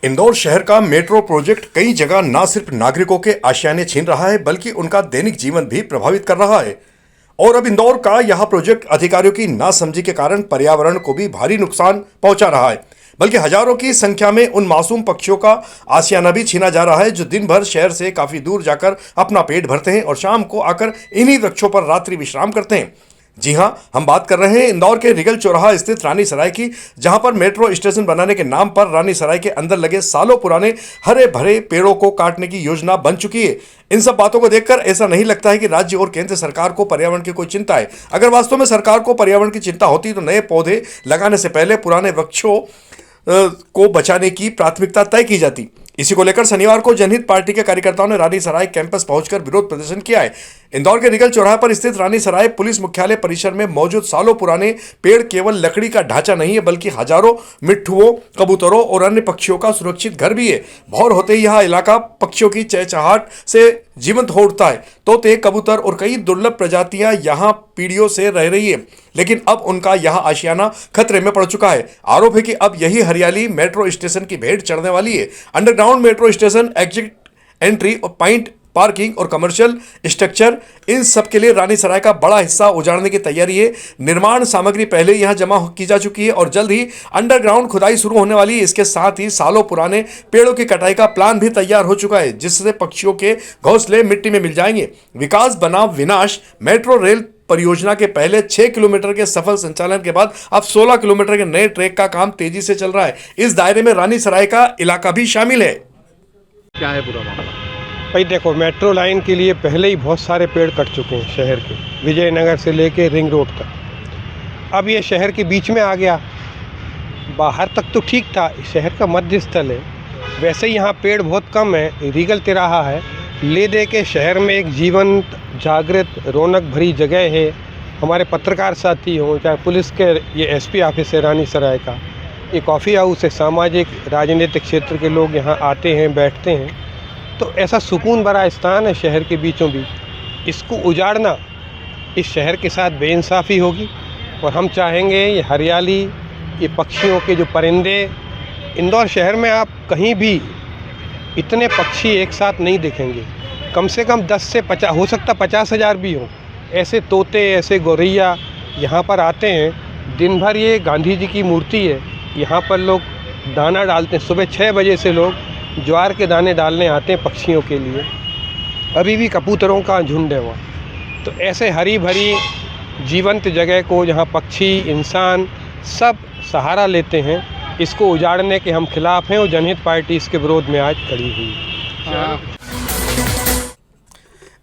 इंदौर शहर का metro project कई जगह न सिर्फ नागरिकों के आशियाने छीन रहा है बल्कि उनका दैनिक जीवन भी प्रभावित कर रहा है। और अब इंदौर का यह प्रोजेक्ट अधिकारियों की नासमझी के कारण पर्यावरण को भी भारी नुकसान पहुंचा रहा है, बल्कि हजारों की संख्या में उन मासूम पक्षियों का आशियाना भी छीना जा रहा है जो दिन भर शहर से काफी दूर जाकर अपना पेट भरते हैं और शाम को आकर इन्हीं वृक्षों पर रात्रि विश्राम करते हैं। जी हां, हम बात कर रहे हैं इंदौर के रिगल चौराहा स्थित रानी सराय की, जहां पर मेट्रो स्टेशन बनाने के नाम पर रानी सराय के अंदर लगे सालों पुराने हरे भरे पेड़ों को काटने की योजना बन चुकी है। इन सब बातों को देखकर ऐसा नहीं लगता है कि राज्य और केंद्र सरकार को पर्यावरण की कोई चिंता है। अगर वास्तव में सरकार को पर्यावरण की चिंता होती तो नए पौधे लगाने से पहले पुराने वृक्षों को बचाने की प्राथमिकता तय की जाती। इसी को लेकर शनिवार को जनहित पार्टी के कार्यकर्ताओं ने रानी सराय कैंपस पहुंचकर विरोध प्रदर्शन किया है। इंदौर के रिगल चौराहे पर स्थित रानी सराय पुलिस मुख्यालय परिसर में मौजूद सालों पुराने पेड़ केवल लकड़ी का ढांचा नहीं है बल्कि हजारों मिट्ठुओं, कबूतरों और अन्य पक्षियों का सुरक्षित घर भी है। भोर होते ही यह इलाका पक्षियों की चहचहाहट से जीवंत हो उठता है। तोते, कबूतर और कई दुर्लभ प्रजातियां यहां पीढ़ियों से रह रही है, लेकिन अब उनका यह आशियाना खतरे में पड़ चुका है। आरोप है कि अब यही हरियाली मेट्रो स्टेशन की भेंट चढ़ने वाली है। Underground metro station, exit entry और पॉइंट, पार्किंग और कमर्शियल स्ट्रक्चर, इन सब के लिए रानी सराय का बड़ा हिस्सा उजाड़ने की तैयारी है। निर्माण सामग्री पहले यहां जमा की जा चुकी है और जल्द ही अंडरग्राउंड खुदाई शुरू होने वाली है। इसके साथ ही सालों पुराने पेड़ों की कटाई का प्लान भी तैयार हो चुका है, जिससे पक्षियों के घोंसले मिट्टी में मिल जाएंगे। विकास बनाम विनाश मेट्रो रेल परियोजना के पहले 6 किलोमीटर के सफल संचालन के बाद अब 16 किलोमीटर के नए ट्रैक का काम तेजी से चल रहा है। इस दायरे में रानी सराय का इलाका भी शामिल है। क्या है पूरा मामला? भाई देखो, मेट्रो लाइन के लिए पहले ही बहुत सारे पेड़ कट चुके हैं शहर के, विजयनगर से लेके रिंग रोड तक। अब ये शहर के बीच में आ गया, बाहर तक तो ठीक था, शहर का मध्य स्थल है। वैसे ही यहाँ पेड़ बहुत कम है, रीगल तिराहा है, ले दे के शहर में एक जीवंत, जागृत, रौनक भरी जगह है। हमारे पत्रकार साथी हों, चाहे पुलिस के ये एसपी ऑफिस है रानी सराय का, ये कॉफ़ी हाउस है, सामाजिक राजनीतिक क्षेत्र के लोग यहाँ आते हैं, बैठते हैं, तो ऐसा सुकून भरा स्थान है शहर के बीचों बीच। इसको उजाड़ना इस शहर के साथ बेइंसाफ़ी होगी। और हम चाहेंगे ये हरियाली, ये पक्षियों के जो परिंदे, इंदौर शहर में आप कहीं भी इतने पक्षी एक साथ नहीं देखेंगे। कम से कम 10 से 50, हो सकता 50,000 भी हों, ऐसे तोते, ऐसे गौरैया यहाँ पर आते हैं। दिन भर ये गांधी जी की मूर्ति है, यहाँ पर लोग दाना डालते हैं। सुबह 6 बजे से लोग ज्वार के दाने डालने आते हैं पक्षियों के लिए। अभी भी कबूतरों का झुंड है वहाँ। तो ऐसे हरी भरी जीवंत जगह को, जहाँ पक्षी, इंसान सब सहारा लेते हैं, इसको उजाड़ने के हम खिलाफ हैं और जनहित पार्टी इसके विरोध में आज खड़ी हुई है।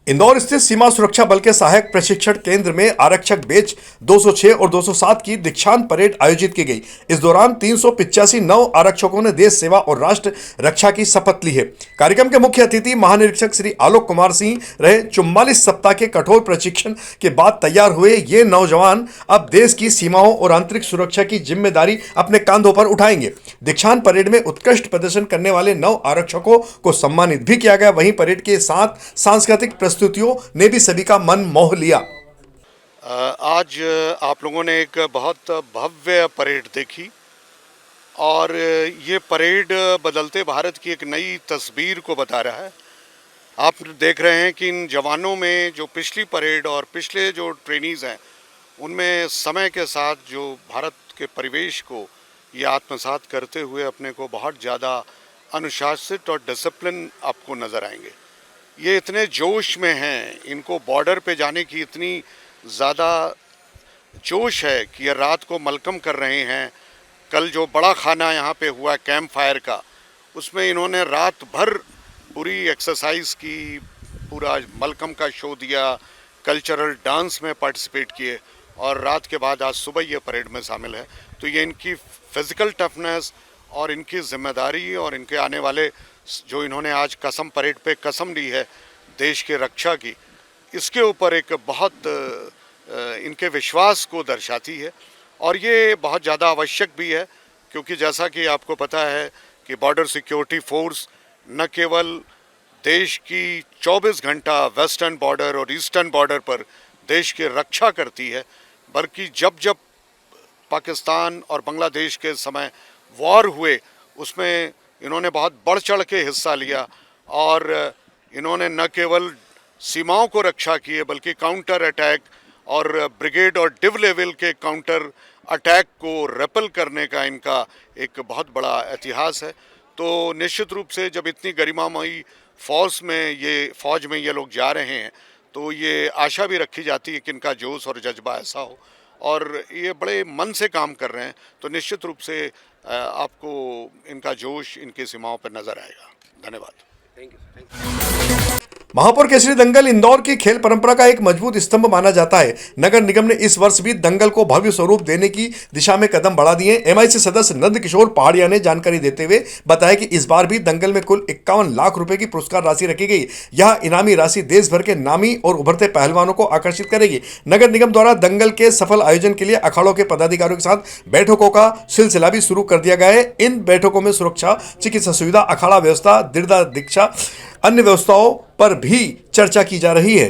इंदौर स्थित सीमा सुरक्षा बल के सहायक प्रशिक्षण केंद्र में आरक्षक बैच 206 और 207 की दीक्षांत परेड आयोजित की गई। इस दौरान 385 नव आरक्षकों ने देश सेवा और राष्ट्र रक्षा की शपथ ली है। कार्यक्रम के मुख्य अतिथि महानिरीक्षक श्री आलोक कुमार सिंह रहे। 44 सप्ताह के कठोर प्रशिक्षण के बाद तैयार हुए ये नौजवान अब देश की सीमाओं और आंतरिक सुरक्षा की जिम्मेदारी अपने कंधों पर उठाएंगे। दीक्षांत परेड में उत्कृष्ट प्रदर्शन करने वाले नव आरक्षकों को सम्मानित भी किया गया। वहीं परेड के साथ सांस्कृतिक प्रस्तुतियों ने भी सभी का मन मोह लिया। आज आप लोगों ने एक बहुत भव्य परेड देखी और ये परेड बदलते भारत की एक नई तस्वीर को बता रहा है। आप देख रहे हैं कि इन जवानों में जो पिछली परेड और पिछले जो ट्रेनीज़ हैं, उनमें समय के साथ जो भारत के परिवेश को ये आत्मसात करते हुए अपने को बहुत ज़्यादा अनुशासित और डिसिप्लिन आपको नज़र आएंगे। ये इतने जोश में हैं, इनको बॉर्डर पे जाने की इतनी ज़्यादा जोश है कि ये रात को मलकम कर रहे हैं। कल जो बड़ा खाना यहाँ पे हुआ कैंप फायर का, उसमें इन्होंने रात भर पूरी एक्सरसाइज की, पूरा मलकम का शो दिया, कल्चरल डांस में पार्टिसिपेट किए और रात के बाद आज सुबह ये परेड में शामिल है। तो ये इनकी फिज़िकल टफनेस और इनकी जिम्मेदारी और इनके आने वाले जो इन्होंने आज कसम, परेड पे कसम ली है देश के रक्षा की, इसके ऊपर एक बहुत इनके विश्वास को दर्शाती है। और ये बहुत ज़्यादा आवश्यक भी है, क्योंकि जैसा कि आपको पता है कि बॉर्डर सिक्योरिटी फोर्स न केवल देश की 24 घंटा वेस्टर्न बॉर्डर और ईस्टर्न बॉर्डर पर देश की रक्षा करती है, बल्कि जब जब पाकिस्तान और बांग्लादेश के समय वॉर हुए, उसमें इन्होंने बहुत बढ़ चढ़ के हिस्सा लिया और इन्होंने न केवल सीमाओं को रक्षा की है बल्कि काउंटर अटैक और ब्रिगेड और डिव लेवल के काउंटर अटैक को रेपल करने का इनका एक बहुत बड़ा इतिहास है। तो निश्चित रूप से जब इतनी गरिमामयी फौज में ये लोग जा रहे हैं तो ये आशा भी रखी जाती है कि इनका जोश और जज्बा ऐसा हो और ये बड़े मन से काम कर रहे हैं, तो निश्चित रूप से आपको इनका जोश इनकी सीमाओं पर नजर आएगा। धन्यवाद। महापौर केसरी दंगल इंदौर की खेल परंपरा का एक मजबूत स्तंभ माना जाता है। नगर निगम ने इस वर्ष भी दंगल को भव्य स्वरूप देने की दिशा में कदम बढ़ा दिए। एमआईसी सदस्य नंद किशोर पहाड़िया ने जानकारी देते हुए बताया कि इस बार भी दंगल में कुल 51 लाख रुपए की पुरस्कार राशि रखी गई। यह इनामी राशि देश भर के नामी और उभरते पहलवानों को आकर्षित करेगी। नगर निगम द्वारा दंगल के सफल आयोजन के लिए अखाड़ों के पदाधिकारियों के साथ बैठकों का सिलसिला भी शुरू कर दिया गया है। इन बैठकों में सुरक्षा, चिकित्सा सुविधा, अखाड़ा व्यवस्था, दीर्घा दीक्षा, अन्य व्यवस्थाओं पर भी चर्चा की जा रही है।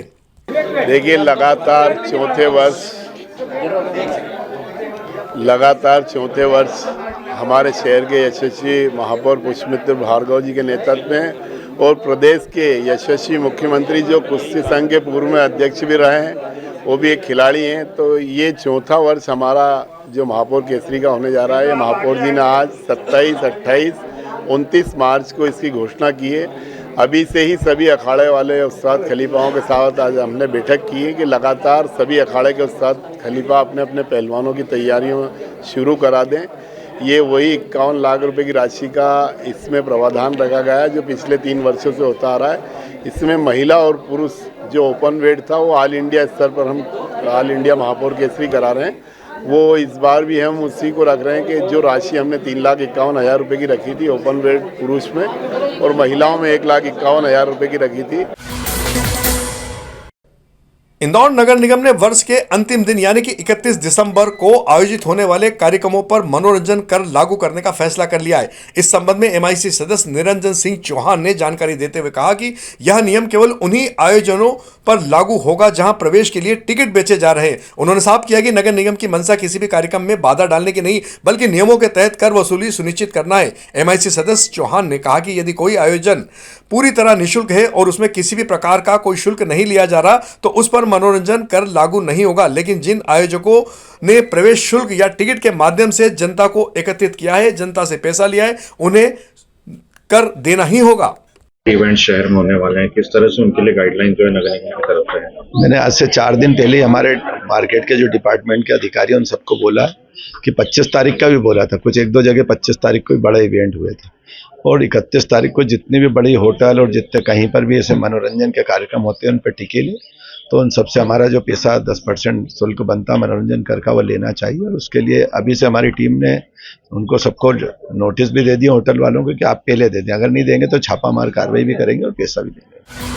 देखिए, लगातार चौथे वर्ष हमारे शहर के यशस्वी महापौर पुष्पमित्र भार्गव जी के नेतृत्व में और प्रदेश के यशस्वी मुख्यमंत्री जो कुश्ती संघ के पूर्व में अध्यक्ष भी रहे हैं, वो भी एक खिलाड़ी हैं, तो ये चौथा वर्ष हमारा जो महापौर केसरी का होने जा रहा है। महापौर जी ने आज 27, 28, 29 मार्च को इसकी घोषणा की है। अभी से ही सभी अखाड़े वाले उस्ताद खलीफाओं के साथ आज हमने बैठक की है कि लगातार सभी अखाड़े के उस्ताद खलीफा अपने अपने पहलवानों की तैयारियों शुरू करा दें। ये वही 51 लाख रुपए की राशि का इसमें प्रावधान रखा गया है जो पिछले 3 वर्षों से होता आ रहा है। इसमें महिला और पुरुष जो ओपन वेट था वो ऑल इंडिया स्तर पर हम ऑल इंडिया महापौर केसरी करा रहे हैं, वो इस बार भी हम उसी को रख रहे हैं कि जो राशि हमने 3,51,000 रुपये की रखी थी ओपन वेट पुरुष में और महिलाओं में 1,51,000 रुपये की रखी थी। इंदौर नगर निगम ने वर्ष के अंतिम दिन यानी कि 31 दिसंबर को आयोजित होने वाले कार्यक्रमों पर मनोरंजन कर लागू करने का फैसला कर लिया है। इस संबंध में एमआईसी सदस्य निरंजन सिंह चौहान ने जानकारी देते हुए कहा कि यह नियम केवल उन्हीं आयोजनों पर लागू होगा जहां प्रवेश के लिए टिकट बेचे जा रहे हैं। उन्होंने साफ किया कि नगर निगम की मंशा किसी भी कार्यक्रम में बाधा डालने की नहीं बल्कि नियमों के तहत कर वसूली सुनिश्चित करना है। एमआईसी सदस्य चौहान ने कहा कि यदि कोई आयोजन पूरी तरह निःशुल्क है और उसमें किसी भी प्रकार का कोई शुल्क नहीं लिया जा रहा तो उस पर मनोरंजन कर लागू नहीं होगा, लेकिन जिन आयोजकों ने प्रवेश शुल्क या टिकट के माध्यम से जनता को एकत्रित किया है, जनता से पैसा लिया है, उन्हें कर देना ही होगा। इवेंट शहर में होने वाले हैं, किस तरह से उनके लिए गाइडलाइन जो है नगर निगम की तरफ से है? मैंने आज से 4 दिन पहले हमारे मार्केट के जो डिपार्टमेंट के अधिकारी उन सबको बोला कि 25 तारीख का भी बोला था, कुछ 1-2 जगह 25 तारीख को भी बड़े इवेंट हुए थे और 31 तारीख को जितनी भी बड़ी होटल और जितने कहीं पर भी ऐसे मनोरंजन के कार्यक्रम होते हैं उन पर टिके ले, तो उन सबसे हमारा जो पैसा 10% शुल्क बनता मनोरंजन कर का वो लेना चाहिए। और उसके लिए अभी से हमारी टीम ने उनको सबको नोटिस भी दे दिया होटल वालों को कि आप पहले दे दें, अगर नहीं देंगे तो छापामार कार्रवाई भी करेंगे और पैसा भी देंगे।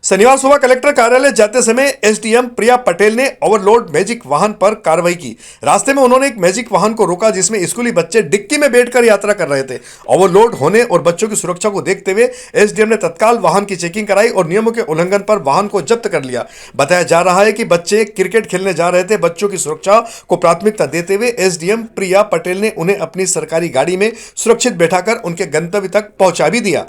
शनिवार सुबह कलेक्टर कार्यालय जाते समय एसडीएम प्रिया पटेल ने ओवरलोड मैजिक वाहन पर कार्रवाई की। रास्ते में उन्होंने एक मैजिक वाहन को रोका जिसमें स्कूली बच्चे डिक्की में बैठकर यात्रा कर रहे थे। ओवरलोड होने और बच्चों की सुरक्षा को देखते हुए एसडीएम ने तत्काल वाहन की चेकिंग कराई और नियमों के उल्लंघन पर वाहन को जब्त कर लिया। बताया जा रहा है कि बच्चे क्रिकेट खेलने जा रहे थे। बच्चों की सुरक्षा को प्राथमिकता देते हुए एसडीएम प्रिया पटेल ने उन्हें अपनी सरकारी गाड़ी में सुरक्षित बैठाकर उनके गंतव्य तक पहुंचा भी दिया।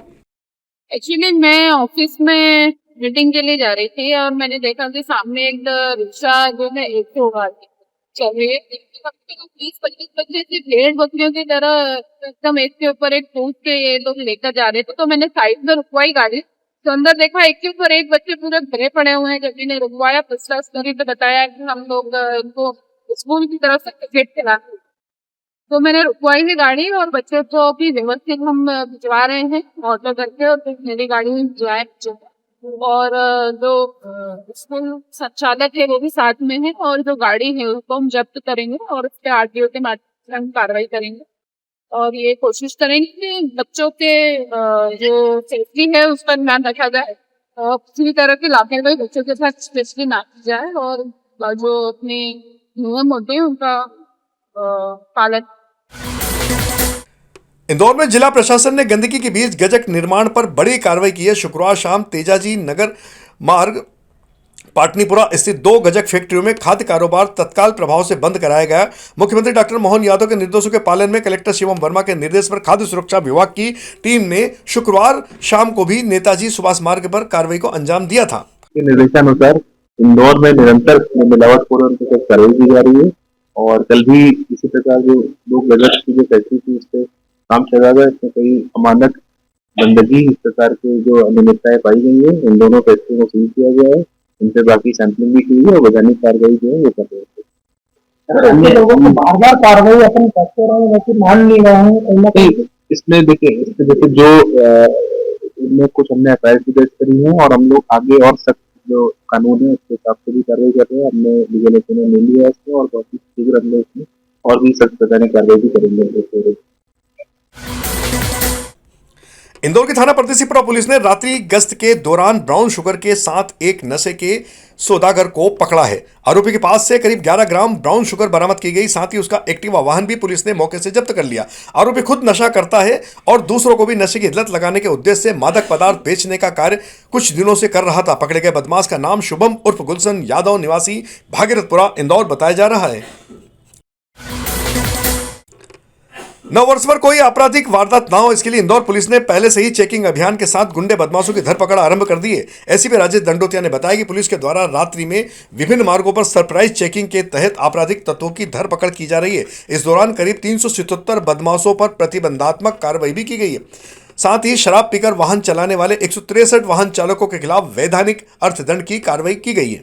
एक्चुअली मैं ऑफिस में मीटिंग के लिए जा रही थी और मैंने देखा कि सामने एक रिक्शा जो है एक से होगा चल रही है। 20-25 बच्चे से भेड़ बकरियों की तरह एकदम एक के ऊपर एक कूद के ये लोग लेकर जा रहे थे, तो मैंने साइड में रुकवाई गाड़ी, तो अंदर देखा एक के ऊपर एक बच्चे पूरे भरे पड़े हुए हैं। जब मैंने रुकवाया पिछला स्टोरी पे बताया कि हम लोग इनको स्कूल की तरफ से क्रिकेट खिलाते, तो मैंने रुकवाई थी गाड़ी और बच्चे को भी व्यवस्थित हम भिजवा रहे हैं ऑटो करके और फिर मेरी गाड़ी में भिजवाए बच्चों को। और जो स्कूल संचालक है वो भी साथ में है और जो गाड़ी है उसको हम जब्त करेंगे और उस पर आरटीओ के माध्यम से हम कार्रवाई करेंगे और ये कोशिश करेंगे कि बच्चों के जो सेफ्टी है उस पर ध्यान रखा जाए और किसी तरह की लापरवाही बच्चों के साथ स्पेशली ना की जाए और जो अपने नियम होते हैं उनका पालन। इंदौर में जिला प्रशासन ने गंदगी के बीच गजक निर्माण पर बड़ी कार्रवाई की है। शुक्रवार शाम तेजाजी नगर मार्ग पाटनीपुरा स्थित 2 गजक फैक्ट्रियों में खाद्य कारोबार तत्काल प्रभाव से बंद कराया गया। मुख्यमंत्री डॉक्टर मोहन यादव के निर्देशों के पालन में कलेक्टर शिवम वर्मा के निर्देश पर खाद्य सुरक्षा विभाग की टीम ने शुक्रवार शाम को भी नेताजी सुभाष मार्ग पर कार्रवाई को अंजाम दिया था। निर्देशानुसार इंदौर में निरंतर मिलावटखोरों के साथ कार्रवाई की जा रही है और कल भी इसी प्रकार जो 2 गजक की जो फैक्ट्री थी उस पर काम चला गया। इसमें कई अमानक गंदगी इस प्रकार के जो अनियमितताएं पाई गई है, इन दोनों फैक्ट्रियों को सील किया गया है। इन पे बाकी सैंपलिंग भी की है और वैधानिक कार्रवाई जो है वो कर रहे हैं। लोगों को बार-बार कार्रवाई अपन करते रहे वैसे मान नहीं रहे हैं कहीं ना कहीं। इसमें देखिए जो इनमें कुछ हमने एफआईआर भी दर्ज करी है और हम लोग आगे और सख्त जो कानून है उसके हिसाब से भी कार्रवाई कर रहे हैं। हमने लीगल ओपिनियन ले लिया है इसमें और बहुत ही शीघ्र हम लोग इसमें और भी सख्त वैधानिक कार्रवाई भी करेंगे। इंदौर के थाना परदेसीपुरा पुलिस ने रात्रि गश्त के दौरान ब्राउन शुगर के साथ एक नशे के सौदागर को पकड़ा है। आरोपी के पास से करीब 11 ग्राम ब्राउन शुगर बरामद की गई। साथ ही उसका एक्टिवा वाहन भी पुलिस ने मौके से जब्त कर लिया। आरोपी खुद नशा करता है और दूसरों को भी नशे की लत लगाने के उद्देश्य से मादक पदार्थ बेचने का कार्य कुछ दिनों से कर रहा था। पकड़े गए बदमाश का नाम शुभम उर्फ गुलशन यादव निवासी भागीरथपुरा इंदौर बताया जा रहा है। नववर्ष पर कोई आपराधिक वारदात ना हो, इसके लिए इंदौर पुलिस ने पहले से ही चेकिंग अभियान के साथ गुंडे बदमाशों की धरपकड़ आरंभ कर दी है। एसीपी राजेश दंडोतिया ने बताया कि पुलिस के द्वारा रात्रि में विभिन्न मार्गों पर सरप्राइज चेकिंग के तहत आपराधिक तत्वों की धरपकड़ की जा रही है। इस दौरान करीब 377 बदमाशों पर प्रतिबंधात्मक कार्रवाई भी की गई है। साथ ही शराब पीकर वाहन चलाने वाले 163 वाहन चालकों के खिलाफ वैधानिक अर्थदंड की कार्रवाई की गई है।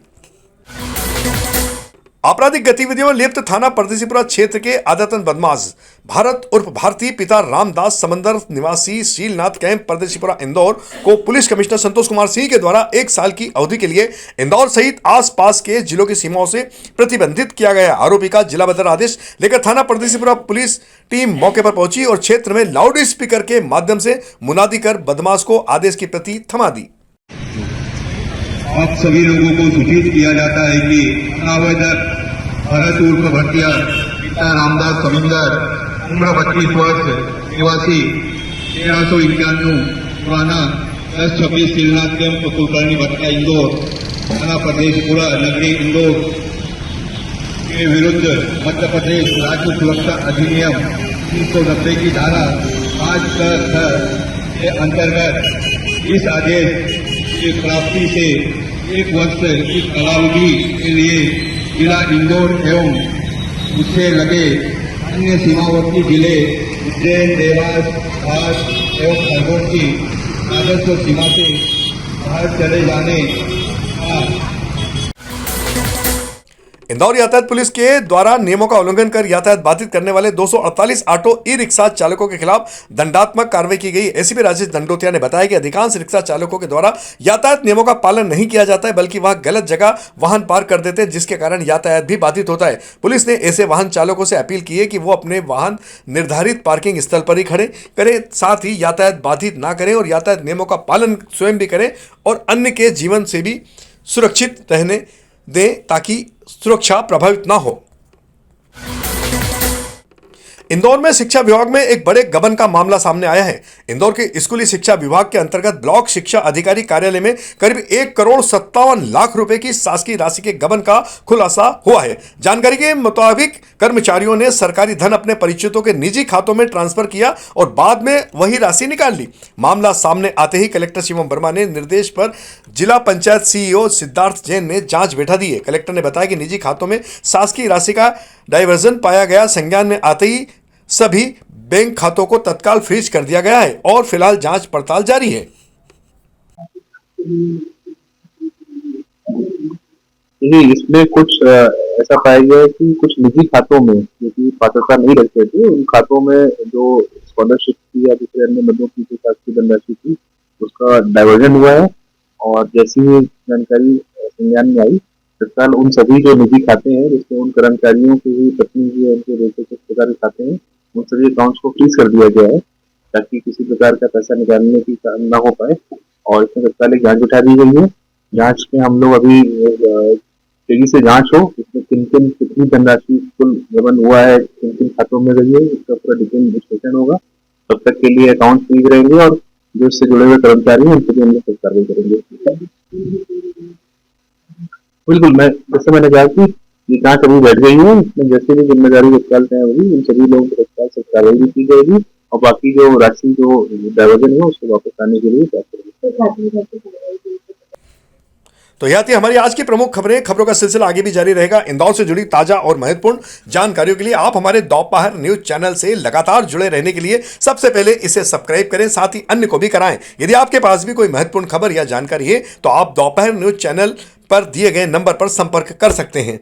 आपराधिक गतिविधियों में लिप्त थाना परदेसीपुरा क्षेत्र के आदतन बदमाश भारत उर्फ भारती पिता रामदास समंदर निवासी शीलनाथ कैंप परदेसीपुरा इंदौर को पुलिस कमिश्नर संतोष कुमार सिंह के द्वारा 1 साल की अवधि के लिए इंदौर सहित आसपास के जिलों की सीमाओं से प्रतिबंधित किया गया। आरोपी का जिला बदर आदेश लेकर थाना परदेसीपुरा पुलिस टीम मौके पर पहुंची और क्षेत्र में लाउड स्पीकर के माध्यम से मुनादी कर बदमाश को आदेश की प्रति थमा दी। अब सभी लोगों को सूचित किया जाता है कि आवेदक भरत उर्फ भटिया पिता रामदास समिंदर उम्र 25 वर्ष निवासी 1391 पुराना 1026 शीलनाथ कैंप कुलकर्णी भट्टा इंदौर थाना परदेसीपुरा नगरी इंदौर के विरुद्ध मध्य प्रदेश राज्य सुरक्षा अधिनियम 390 की धारा 5 के अंतर्गत इस आदेश की प्राप्ति से 1 वर्ष की कालावधि के लिए जिला इंदौर एवं उससे लगे अन्य सीमावर्ती जिले उज्जैन, देवास, धार एवं खरगोन की राजस्व सीमा से बाहर चले जाने का इंदौर यातायात पुलिस के द्वारा नियमों का उल्लंघन कर यातायात बाधित करने वाले 248 ऑटो ई रिक्शा चालकों के खिलाफ दंडात्मक कार्रवाई की गई। एसीपी राजेश दंडोतिया ने बताया कि अधिकांश रिक्शा चालकों के द्वारा यातायात नियमों का पालन नहीं किया जाता है, बल्कि वह गलत जगह वाहन पार्क कर देते हैं, जिसके कारण यातायात भी बाधित होता है। पुलिस ने ऐसे वाहन चालकों से अपील की है कि वो अपने वाहन निर्धारित पार्किंग स्थल पर ही खड़े करें, साथ ही यातायात बाधित ना करें और यातायात नियमों का पालन स्वयं भी करें और अन्य के जीवन से भी सुरक्षित रहने दें ताकि सुरक्षा प्रभावित ना हो। इंदौर में शिक्षा विभाग में एक बड़े गबन का मामला सामने आया है। इंदौर के स्कूली शिक्षा विभाग के अंतर्गत ब्लॉक शिक्षा अधिकारी कार्यालय में करीब 1,57,00,000 रुपए की शासकीय राशि के गबन का खुलासा हुआ है। जानकारी के मुताबिक कर्मचारियों ने सरकारी धन अपने परिचितों के निजी खातों में ट्रांसफर किया और बाद में वही राशि निकाल ली। मामला सामने आते ही कलेक्टर शिवम वर्मा ने निर्देश पर जिला पंचायत सीईओ सिद्धार्थ जैन ने जांच बैठा दी है। कलेक्टर ने बताया कि निजी खातों में शासकीय राशि का डायवर्जन पाया गया। संज्ञान में आते ही सभी बैंक खातों को तत्काल फ्रीज कर दिया गया है और फिलहाल जांच पड़ताल जारी है। इसमें कुछ ऐसा पाया गया है कि कुछ निजी खातों में जो कि पात्रता नहीं रखते थे, उन खातों में जो स्कॉलरशिप की या दूसरे अन्य मदों की जो शासकीय धनराशि थी उसका डायवर्जन हुआ है। और जैसी ही जानकारी संज्ञान में आई, तत्काल उन सभी जो निजी खाते हैं जिसमें उन कर्मचारियों की भी पत्नी की उनके बेटे के प्रकार के खाते हैं, उन सभी अकाउंट्स को फ्रीज कर दिया गया है ताकि किसी प्रकार का पैसा निकालने की कारण न हो पाए। और इसमें तत्काल एक जांच उठा दी गई है। जांच में हम लोग अभी तेजी से जांच हो, इसमें कितनी धनराशि कुल गबन हुआ है, किन खातों में गई है, इसका पूरा डिटेल विश्लेषण होगा। तब तक के लिए अकाउंट फ्रीज रहेंगे और जो इससे जुड़े हुए कर्मचारी हैं उनके लिए हम लोग कार्रवाई करेंगे। बिल्कुल, मैं जैसे मैंने कहा कि ये जांच अभी बैठ गई है, इसमें जैसे भी जिम्मेदारी तत्काल तय होगी उन सभी लोगों को तत्काल से कार्रवाई भी की जाएगी और बाकी जो राशि जो डायवर्जन है उसको वापस आने के लिए प्रयास करेंगे। तो यह थी हमारी आज की प्रमुख खबरें। खबरों का सिलसिला आगे भी जारी रहेगा। इंदौर से जुड़ी ताजा और महत्वपूर्ण जानकारियों के लिए आप हमारे दोपहर न्यूज चैनल से लगातार जुड़े रहने के लिए सबसे पहले इसे सब्सक्राइब करें, साथ ही अन्य को भी कराएं। यदि आपके पास भी कोई महत्वपूर्ण खबर या जानकारी है तो आप दोपहर न्यूज चैनल पर दिए गए नंबर पर संपर्क कर सकते हैं।